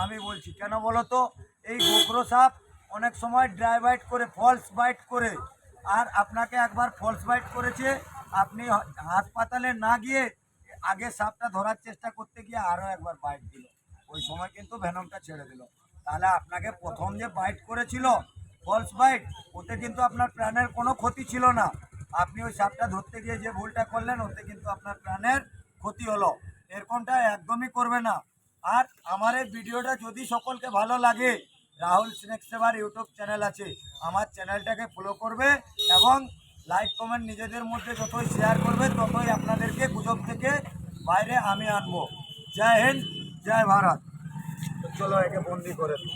আমি বলছি কেন বলো তো, এই গোখরো সাপ অনেক সময় ড্রাই বাইট করে, ফলস বাইট করে। আর আপনাকে একবার ফলস বাইট করেছে, আপনি হাসপাতালে না গিয়ে আগে সাপটা ধরার চেষ্টা করতে গিয়ে আরও একবার বাইট দিল, ওই সময় কিন্তু ভেনমটা ছেড়ে দিল। তাহলে আপনাকে প্রথম যে বাইট করেছিল ফলস বাইট, ওতে কিন্তু আপনার প্রাণের কোনো ক্ষতি ছিল না। আপনি ওই সাপটা ধরতে গিয়ে যে ভুলটা করলেন, ওতে কিন্তু আপনার প্রাণের ক্ষতি হলো। এরকমটা একদমই করবে না। আর আমার এই ভিডিওটা যদি সকলকে ভালো লাগে, রাহুল স্নেক সেভার ইউটিউব চ্যানেল আছে, আমার চ্যানেলটাকে ফলো করবে এবং লাইক কমেন্ট নিজেদের মধ্যে যতই শেয়ার করবে, ততই আপনাদেরকে গুজব থেকে বাইরে আমি আনবো। জয় হিন্দ, জয় ভারত। তো চলো একে বন্দি করে দিই।